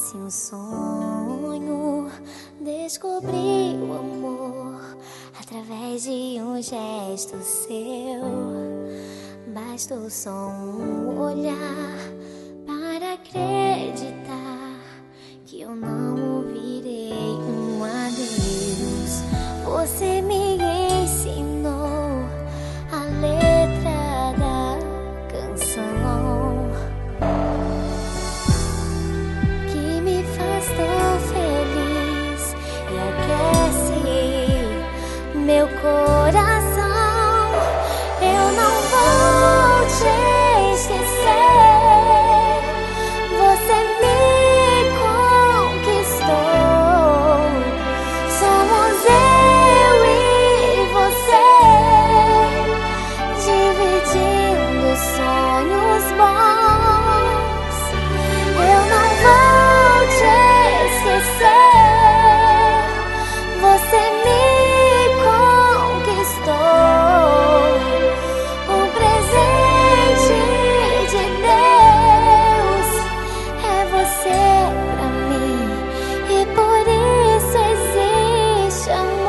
Parece um sonho descobrir o amor através de um gesto seu. Bastou só um olhar para acreditar que eu não ouvirei um adeus. Você me ensinou a letra da canção que me faz tão feliz e aquece meu coração. Eu não vou te esquecer. Você me conquistou. Somos eu e você, dividindo sonhos bons. Eu não vou te esquecer. Você me conquistou. Um presente de Deus é você pra mim, e por isso existe amor.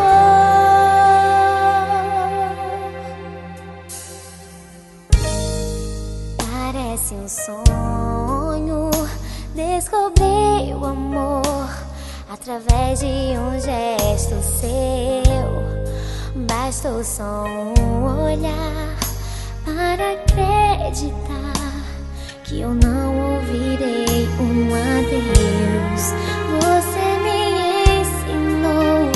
Parece um sonho descobrir o amor através de um gesto seu. Bastou só um olhar para acreditar que eu não ouvirei um adeus. Você me ensinou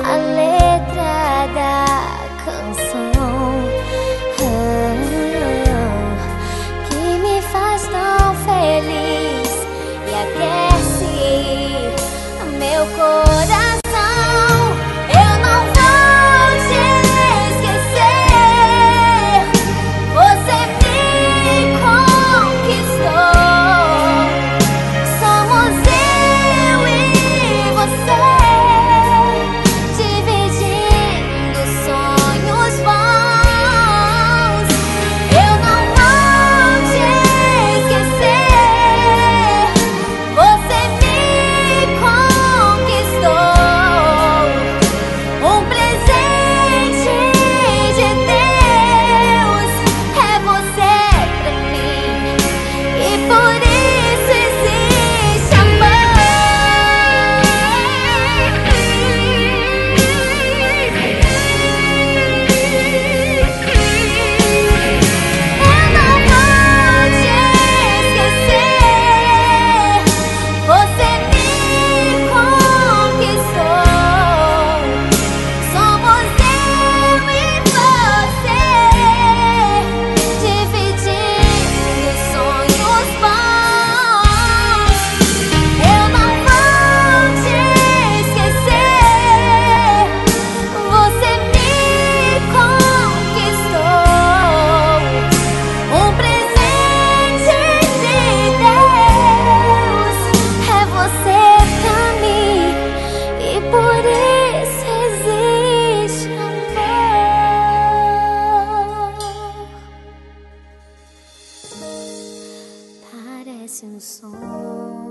a letra da canção que me faz tão feliz e aquece meu coração. Eu não vou te esquecer. Você me conquistou. Somos eu e você, dividindo sonhos bons. Eu não vou te esquecer. Você me conquistou. Um presente de Deus é você pra mim, e por isso existe amor. Eu não vou te esquecer. Você me conquistou. Somos eu e você, dividindo sonhos bons. Eu não vou te esquecer. Você me conquistou. Um presente de Deus é você pra mim, e por isso existe amor. Parece um sonho